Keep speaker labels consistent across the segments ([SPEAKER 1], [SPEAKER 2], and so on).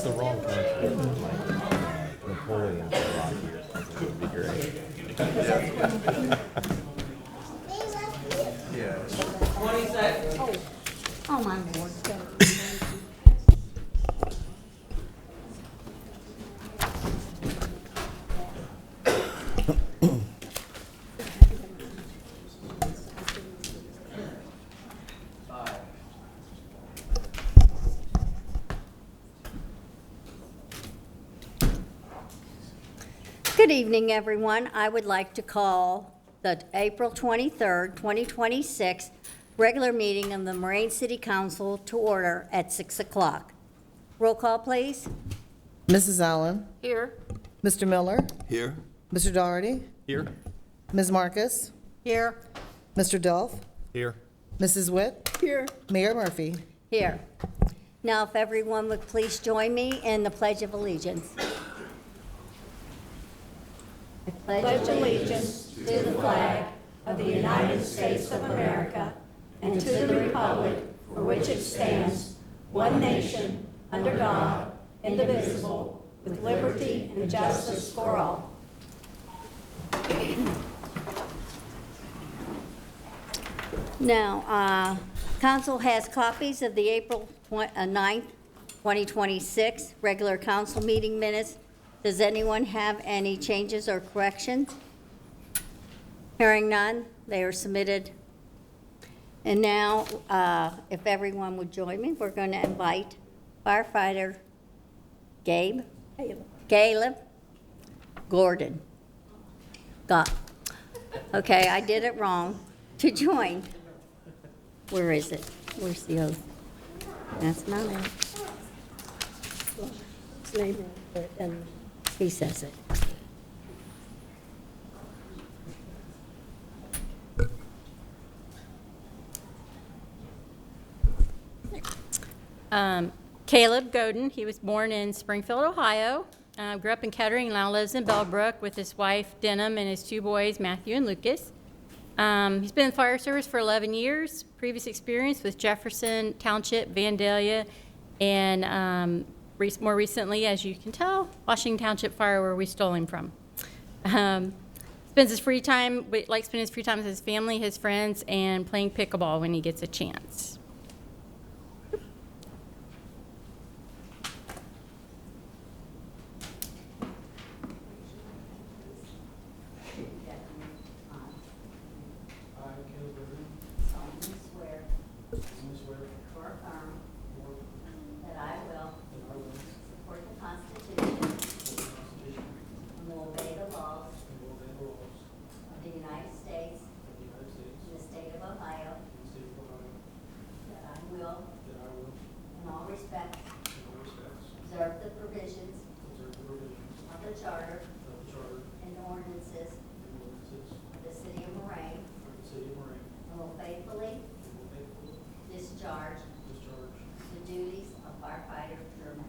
[SPEAKER 1] That's the wrong country. Like Napoleon or Rocky or something would be great.
[SPEAKER 2] Yeah.
[SPEAKER 3] 20 seconds.
[SPEAKER 4] Oh, my Lord. Good evening, everyone. I would like to call the April 23rd, 2026 regular meeting of the Moraine City Council to order at 6 o'clock. Roll call, please.
[SPEAKER 5] Mrs. Allen,
[SPEAKER 4] Here.
[SPEAKER 5] Mr. Miller,
[SPEAKER 2] Here.
[SPEAKER 5] Mr. Doherty,
[SPEAKER 1] Here?
[SPEAKER 5] Ms. Marcus,
[SPEAKER 4] Here.
[SPEAKER 5] Mr. Dolph,
[SPEAKER 1] Here.
[SPEAKER 5] Mrs. Witt,
[SPEAKER 4] Here.
[SPEAKER 5] Mayor Murphy.
[SPEAKER 4] Here. Now, if everyone would please join me in the Pledge of Allegiance. I pledge allegiance to the flag of the United States of America and to the republic for which it stands, one nation, under God, indivisible, with liberty and justice for all. Now, council has copies of the April 9th, 2026 regular council meeting minutes. Does anyone have any changes or corrections? Hearing none, they are submitted. And now, if everyone would join me, we're going to invite firefighter Caleb Gordon. Okay, I did it wrong. To join. Where is it? Where's the oath? That's not it.
[SPEAKER 6] His name is, and
[SPEAKER 4] He says it.
[SPEAKER 7] Caleb Godin, he was born in Springfield, Ohio. Grew up in Kettering, now lives in Bellbrook with his wife Denham and his two boys, Matthew and Lucas. He's been in the fire service for 11 years. Previous experience with Jefferson Township, Vandalia, and more recently, as you can tell, Washington Township Fire, where we stole him from. Spends his free time, likes spending his free time with his family, his friends, and playing pickleball when he gets a chance.
[SPEAKER 4] solemnly swear or affirm that I will support the Constitution and will obey the laws of the United States and the state of Ohio, that I will, in all respects, observe the provisions of the Charter and ordinances of the city of Moraine, and will faithfully discharge the duties of firefighter German.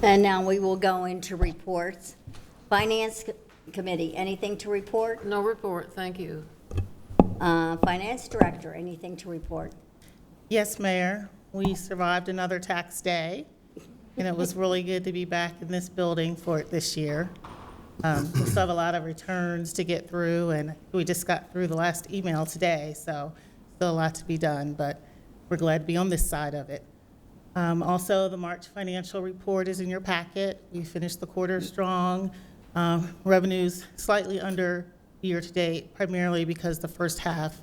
[SPEAKER 4] And now we will go into reports. Finance Committee, anything to report?
[SPEAKER 2] No report, thank you.
[SPEAKER 4] Finance Director, anything to report?
[SPEAKER 3] Yes, Mayor, we survived another tax day, and it was really good to be back in this building for it this year. We still have a lot of returns to get through, and we just got through the last email today, so still a lot to be done, but we're glad to be on this side of it. Also, the March financial report is in your packet. We finished the quarter strong. Revenues slightly under year-to-date, primarily because the first half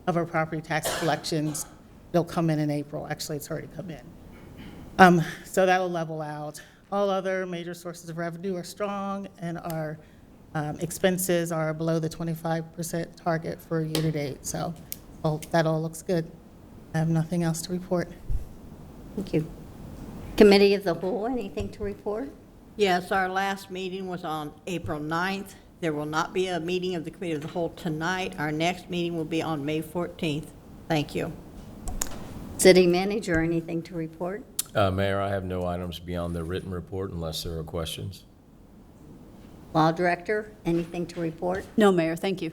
[SPEAKER 3] of our property tax collections, they'll come in April. Actually, it's already come in. So that'll level out. All other major sources of revenue are strong, and our expenses are below the 25% target for year-to-date. So that all looks good. I have nothing else to report.
[SPEAKER 4] Thank you. Committee of the Whole, anything to report?
[SPEAKER 6] Yes, our last meeting was on April 9th. There will not be a meeting of the Committee of the Whole tonight. Our next meeting will be on May 14th. Thank you.
[SPEAKER 4] City Manager, anything to report?
[SPEAKER 8] Mayor, I have no items beyond the written report unless there are questions.
[SPEAKER 4] Law Director, anything to report?
[SPEAKER 9] No, Mayor, thank you.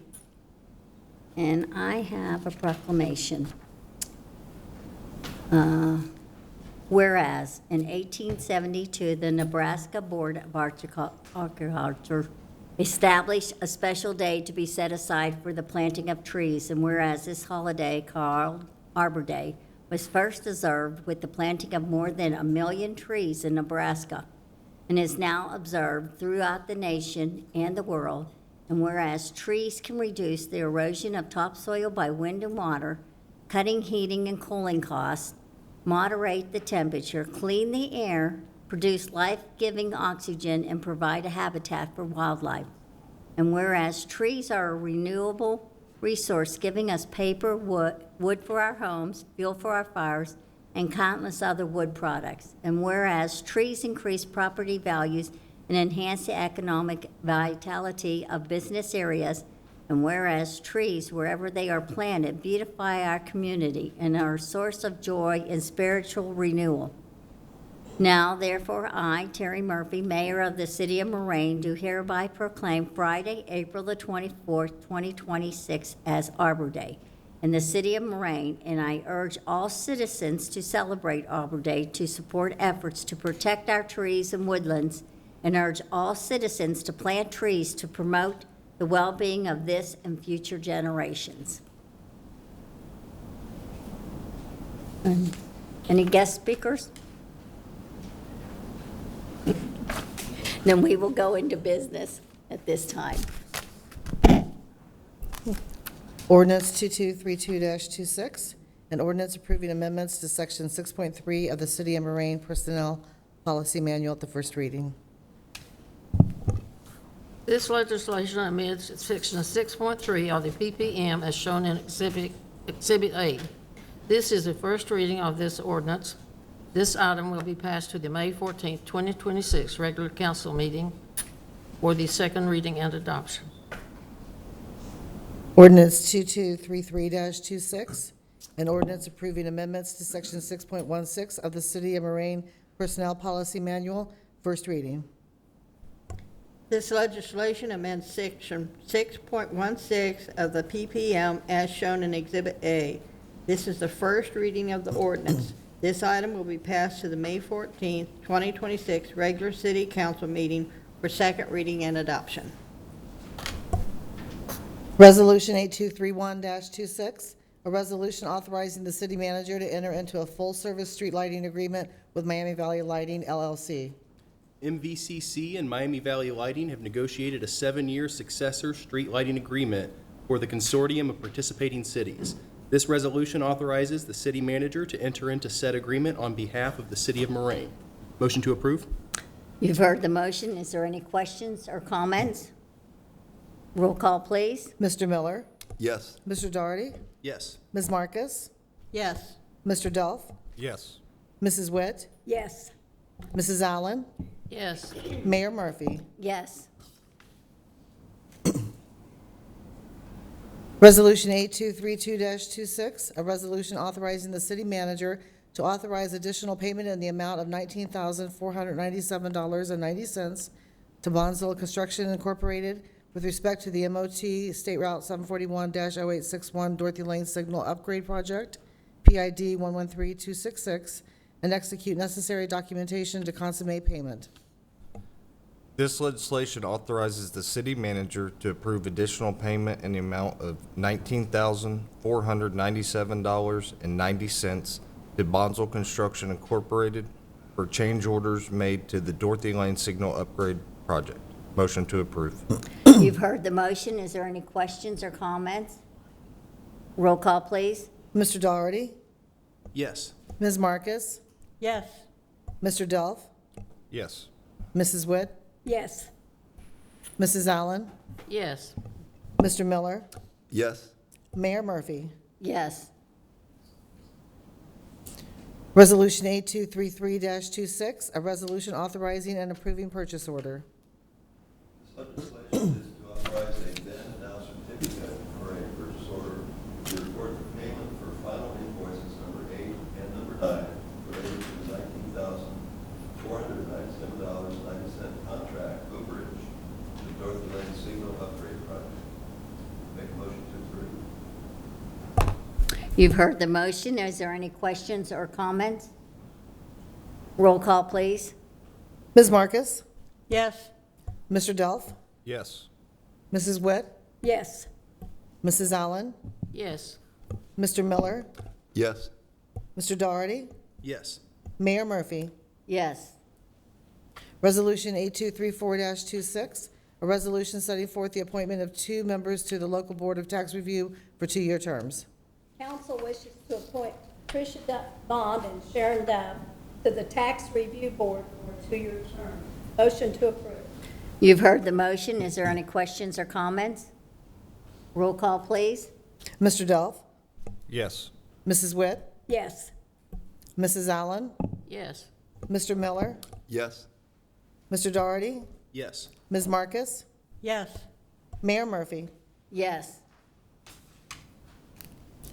[SPEAKER 4] And I have a proclamation. Whereas in 1872, the Nebraska Board of Agriculture established a special day to be set aside for the planting of trees, and whereas this holiday, called Arbor Day, was first observed with the planting of more than 1 million trees in Nebraska, and is now observed throughout the nation and the world, and whereas trees can reduce the erosion of topsoil by wind and water, cutting heating and cooling costs, moderate the temperature, clean the air, produce life-giving oxygen, and provide a habitat for wildlife. And whereas trees are a renewable resource giving us paper, wood for our homes, fuel for our fires, and countless other wood products. And whereas trees increase property values and enhance the economic vitality of business areas, and whereas trees, wherever they are planted, beautify our community and are a source of joy and spiritual renewal. Now, therefore, I, Terry Murphy, Mayor of the City of Moraine, do hereby proclaim Friday, April the 24th, 2026 as Arbor Day in the City of Moraine, and I urge all citizens to celebrate Arbor Day to support efforts to protect our trees and woodlands, and urge all citizens to plant trees to promote the well-being of this and future generations. Any guest speakers? Then we will go into business at this time.
[SPEAKER 5] Ordinance 2232-26, an ordinance approving amendments to Section 6.3 of the City of Moraine Personnel Policy Manual at the first reading.
[SPEAKER 2] This legislation amends Section 6.3 of the PPM as shown in Exhibit A. This is the first reading of this ordinance. This item will be passed to the May 14, 2026 regular council meeting for the second reading and adoption.
[SPEAKER 5] Ordinance 2232-26, an ordinance approving amendments to Section 6.3 of the City of Moraine Personnel Policy Manual at the first reading.
[SPEAKER 2] This legislation amends Section 6.3 of the PPM as shown in Exhibit A. This is the first reading of this ordinance. This item will be passed to the May 14, 2026 regular council meeting
[SPEAKER 5] Ordinance 2233-26, an ordinance approving amendments to Section 6.16 of the City of Moraine Personnel Policy Manual, first reading.
[SPEAKER 6] This legislation amends Section 6.16 of the PPM as shown in Exhibit A. This is the first reading of the ordinance. This item will be passed to the May 14th, 2026 regular city council meeting for second reading and adoption.
[SPEAKER 5] Resolution 8231-26, a resolution authorizing the city manager to enter into a full-service street lighting agreement with Miami Valley Lighting LLC.
[SPEAKER 9] MVCC and Miami Valley Lighting have negotiated a 7-year successor street lighting agreement for the consortium of participating cities. This resolution authorizes the city manager to enter into said agreement on behalf of the city of Moraine. Motion to approve?
[SPEAKER 4] You've heard the motion. Is there any questions or comments? Roll call, please.
[SPEAKER 5] Mr. Miller,
[SPEAKER 1] Yes.
[SPEAKER 5] Mr. Doherty,
[SPEAKER 9] Yes.
[SPEAKER 5] Ms. Marcus,
[SPEAKER 6] Yes.
[SPEAKER 5] Mr. Delph,
[SPEAKER 1] Yes.
[SPEAKER 5] Mrs. Witt,
[SPEAKER 4] Yes.
[SPEAKER 5] Mrs. Allen,
[SPEAKER 2] Yes.
[SPEAKER 5] Mayor Murphy.
[SPEAKER 4] Yes.
[SPEAKER 5] Resolution 8232-26, a resolution authorizing the city manager to authorize additional payment in the amount of $19,497.90 to Bonzilla Construction Incorporated with respect to the MOT State Route 741-0861 Dorothy Lane Signal Upgrade Project, PID 113266, and execute necessary documentation to consummate payment.
[SPEAKER 10] This legislation authorizes the city manager to approve additional payment in the amount of $19,497.90 to Bonzel Construction Incorporated for change orders made to the Dorothy Lane Signal Upgrade Project. Motion to approve.
[SPEAKER 4] You've heard the motion. Is there any questions or comments? Roll call, please.
[SPEAKER 5] Mr. Doherty,
[SPEAKER 9] Yes.
[SPEAKER 5] Ms. Marcus,
[SPEAKER 6] Yes.
[SPEAKER 5] Mr. Delph,
[SPEAKER 10] Yes.
[SPEAKER 5] Mrs. Witt,
[SPEAKER 4] Yes.
[SPEAKER 5] Mrs. Allen,
[SPEAKER 2] Yes.
[SPEAKER 5] Mr. Miller,
[SPEAKER 1] Yes.
[SPEAKER 5] Mayor Murphy.
[SPEAKER 4] Yes.
[SPEAKER 5] Resolution 8233-26, a resolution authorizing and approving purchase order.
[SPEAKER 11] This legislation is to authorize a then and now certificate for a purchase order to report the payment for final invoices number 8 and number 9 related to the $19,497.90 contract overage to the Dorothy Lane Signal Upgrade Project. Make a motion to approve.
[SPEAKER 4] You've heard the motion. Is there any questions or comments? Roll call, please.
[SPEAKER 5] Ms. Marcus,
[SPEAKER 6] Yes.
[SPEAKER 5] Mr. Delph,
[SPEAKER 10] Yes.
[SPEAKER 5] Mrs. Witt,
[SPEAKER 4] Yes.
[SPEAKER 5] Mrs. Allen,
[SPEAKER 2] Yes.
[SPEAKER 5] Mr. Miller,
[SPEAKER 1] Yes.
[SPEAKER 5] Mr. Doherty,
[SPEAKER 9] Yes.
[SPEAKER 5] Mayor Murphy.
[SPEAKER 4] Yes.
[SPEAKER 5] Resolution 8234-26, a resolution setting forth the appointment of 2 members to the Local Board of Tax Review for 2-year terms.
[SPEAKER 12] Council wishes to appoint Tricia Bond and Sharon Dove to the Tax Review Board for a 2-year term. Motion to approve.
[SPEAKER 4] You've heard the motion. Is there any questions or comments? Roll call, please.
[SPEAKER 5] Mr. Delph,
[SPEAKER 10] Yes.
[SPEAKER 5] Mrs. Witt,
[SPEAKER 12] Yes.
[SPEAKER 5] Mrs. Allen,
[SPEAKER 2] Yes.
[SPEAKER 5] Mr. Miller,
[SPEAKER 1] Yes.
[SPEAKER 5] Mr. Doherty,
[SPEAKER 9] Yes.
[SPEAKER 5] Ms. Marcus,
[SPEAKER 6] Yes.
[SPEAKER 5] Mayor Murphy.
[SPEAKER 4] Yes.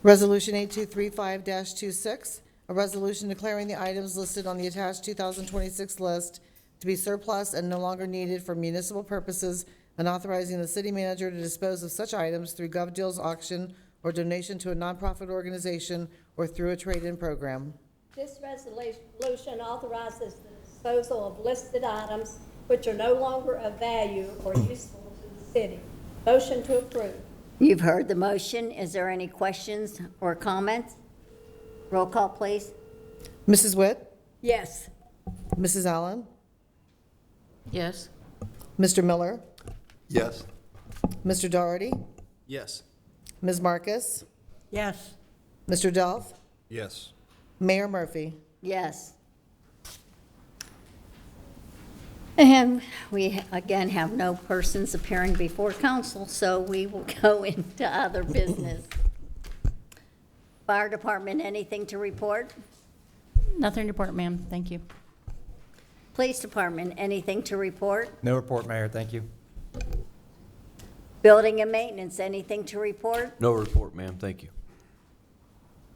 [SPEAKER 5] Resolution 8235-26, a resolution declaring the items listed on the attached 2026 list to be surplus and no longer needed for municipal purposes and authorizing the city manager to dispose of such items through GovDeals auction or donation to a nonprofit organization or through a trade-in program.
[SPEAKER 12] This resolution authorizes the disposal of listed items which are no longer of value or useful to the city. Motion to approve.
[SPEAKER 4] You've heard the motion. Is there any questions or comments? Roll call, please.
[SPEAKER 5] Mrs. Witt,
[SPEAKER 12] Yes.
[SPEAKER 5] Mrs. Allen,
[SPEAKER 2] Yes.
[SPEAKER 5] Mr. Miller,
[SPEAKER 1] Yes.
[SPEAKER 5] Mr. Doherty,
[SPEAKER 9] Yes.
[SPEAKER 5] Ms. Marcus,
[SPEAKER 6] Yes.
[SPEAKER 5] Mr. Delph,
[SPEAKER 10] Yes.
[SPEAKER 5] Mayor Murphy.
[SPEAKER 4] Yes. And we, again, have no persons appearing before council, so we will go into other business. Fire Department, anything to report?
[SPEAKER 7] Nothing to report, ma'am. Thank you.
[SPEAKER 4] Police Department, anything to report?
[SPEAKER 13] No report, Mayor, thank you.
[SPEAKER 4] Building and maintenance, anything to report?
[SPEAKER 8] No report, ma'am, thank you.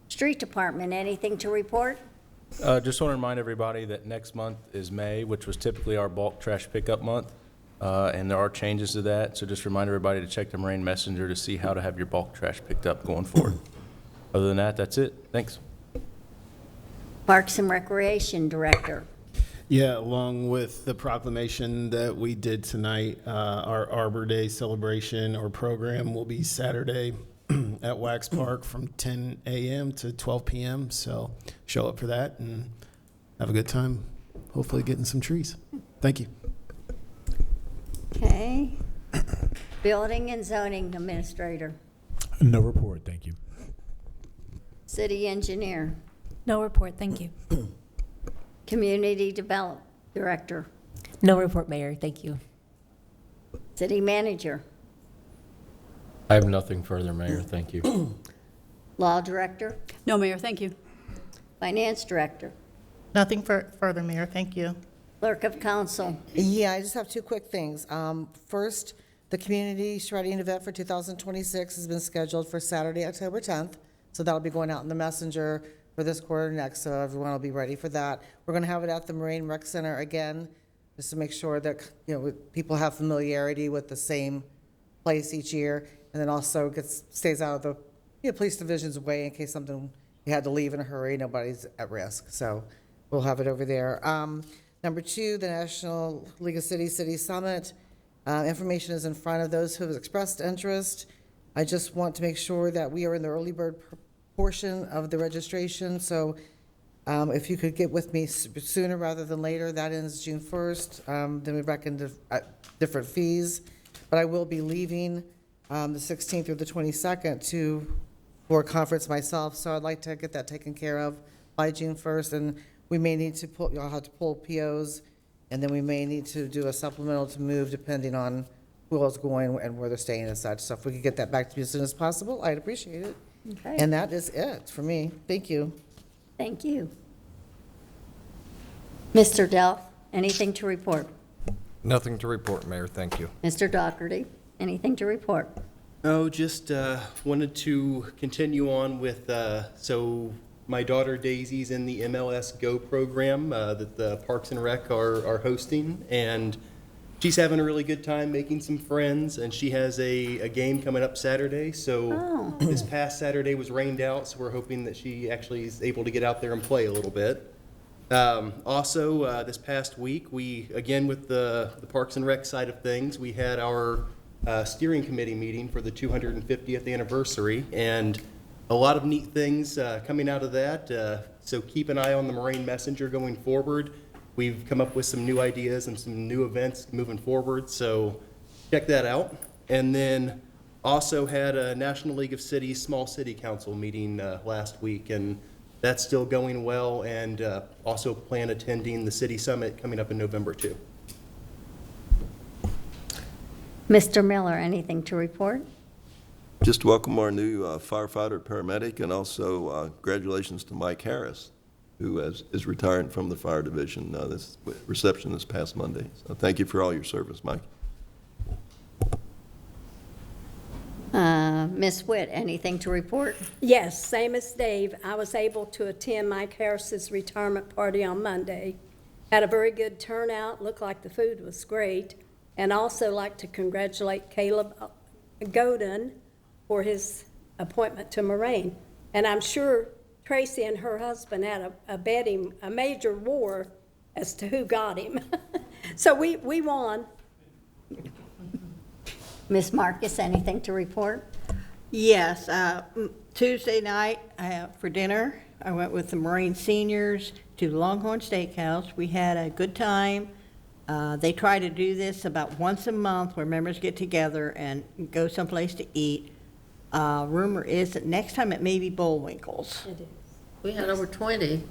[SPEAKER 4] Street department, anything to report?
[SPEAKER 13] Just want to remind everybody that next month is May, which was typically our bulk trash pickup month, and there are changes to that. So just remind everybody to check the Marine Messenger to see how to have your bulk trash picked up going forward. Other than that, that's it. Thanks.
[SPEAKER 4] Parks and Recreation Director.
[SPEAKER 14] Yeah, along with the proclamation that we did tonight, our Arbor Day celebration or program will be Saturday at Wax Park from 10 a.m. to 12 p.m. So show up for that and have a good time, hopefully getting some trees. Thank you.
[SPEAKER 4] Okay. Building and Zoning Administrator.
[SPEAKER 1] No report, thank you.
[SPEAKER 4] City Engineer.
[SPEAKER 15] No report, thank you.
[SPEAKER 4] Community Development Director.
[SPEAKER 15] No report, Mayor, thank you.
[SPEAKER 4] City Manager.
[SPEAKER 8] I have nothing further, Mayor, thank you.
[SPEAKER 4] Law Director.
[SPEAKER 15] No, Mayor, thank you.
[SPEAKER 4] Finance Director.
[SPEAKER 3] Nothing further, Mayor, thank you.
[SPEAKER 4] Clerk of Council.
[SPEAKER 5] Yeah, I just have two quick things. First, the community shredding event for 2026 has been scheduled for Saturday, October 10th. So that'll be going out in the messenger for this quarter next, so everyone will be ready for that. We're going to have it at the Marine Rec Center again, just to make sure that, people have familiarity with the same place each year, and then also stays out of the police division's way in case something you had to leave in a hurry, nobody's at risk. So we'll have it over there. Number two, the National League of Cities City Summit. Information is in front of those who have expressed interest. I just want to make sure that we are in the early bird portion of the registration, so if you could get with me sooner rather than later, that ends June 1st, then we reckon different fees, but I will be leaving the 16th through the 22nd for a conference myself, so I'd like to get that taken care of by June 1st, and we may need to you'll have to pull POs, and then we may need to do a supplemental to move depending on who else is going and where they're staying and such, so if we could get that back to you as soon as possible, I'd appreciate it.
[SPEAKER 4] Okay.
[SPEAKER 5] And that is it for me. Thank you.
[SPEAKER 4] Thank you. Mr. Delph, anything to report?
[SPEAKER 10] Nothing to report, Mayor, thank you.
[SPEAKER 4] Mr. Dougherty, anything to report?
[SPEAKER 9] Oh, just wanted to continue on with, so my daughter Daisy's in the MLS Go program that the Parks and Rec are hosting, and she's having a really good time making some friends, and she has a game coming up Saturday. So this past Saturday was rained out, so we're hoping that she actually is able to get out there and play a little bit. Also, this past week, we, again with the Parks and Rec side of things, we had our steering committee meeting for the 250th anniversary, and a lot of neat things coming out of that. So keep an eye on the Marine Messenger going forward. We've come up with some new ideas and some new events moving forward, so check that out. And then also had a National League of Cities Small City Council meeting last week, and that's still going well, and also plan attending the City Summit coming up in November too.
[SPEAKER 4] Mr. Miller, anything to report?
[SPEAKER 11] Just welcome our new firefighter, paramedic, and also congratulations to Mike Harris, who is retiring from the fire division, this reception this past Monday. So thank you for all your service, Mike.
[SPEAKER 4] Ms. Witt, anything to report?
[SPEAKER 12] Yes, same as Dave. I was able to attend Mike Harris's retirement party on Monday. Had a very good turnout, looked like the food was great, and also like to congratulate Caleb Godin for his appointment to Moraine. And I'm sure Tracy and her husband had a major war as to who got him. So we won.
[SPEAKER 4] Ms. Marcus, anything to report?
[SPEAKER 6] Yes, Tuesday night for dinner, I went with the Marine seniors to Longhorn Steakhouse. We had a good time. They try to do this about once a month where members get together and go someplace to eat. Rumor is that next time it may be Bullwinkle's.
[SPEAKER 2] It is. We had over 20.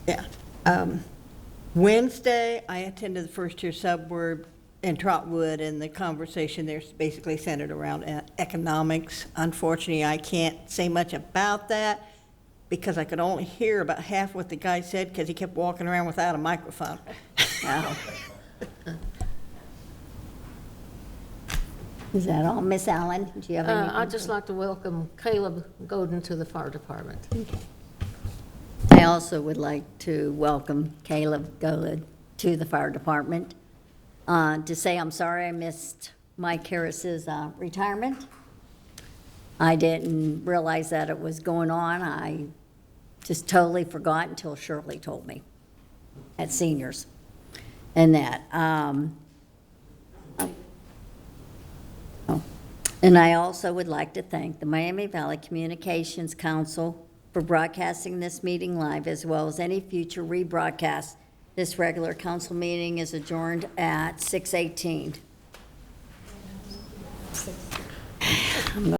[SPEAKER 6] Yeah. Wednesday, I attended the First Year Subword in Trotwood, and the conversation there's basically centered around economics. Unfortunately, I can't say much about that because I could only hear about half what the guy said because he kept walking around without a microphone.
[SPEAKER 4] Is that all? Miss Allen, do you have anything?
[SPEAKER 2] I'd just like to welcome Caleb Godin to the fire department.
[SPEAKER 4] I also would like to welcome Caleb Golod to the fire department. To say I'm sorry I missed Mike Harris's retirement. I didn't realize that it was going on. I just totally forgot until Shirley told me at seniors. And that. And I also would like to thank the Miami Valley Communications Council for broadcasting this meeting live, as well as any future rebroadcast. This regular council meeting is adjourned at 6:18.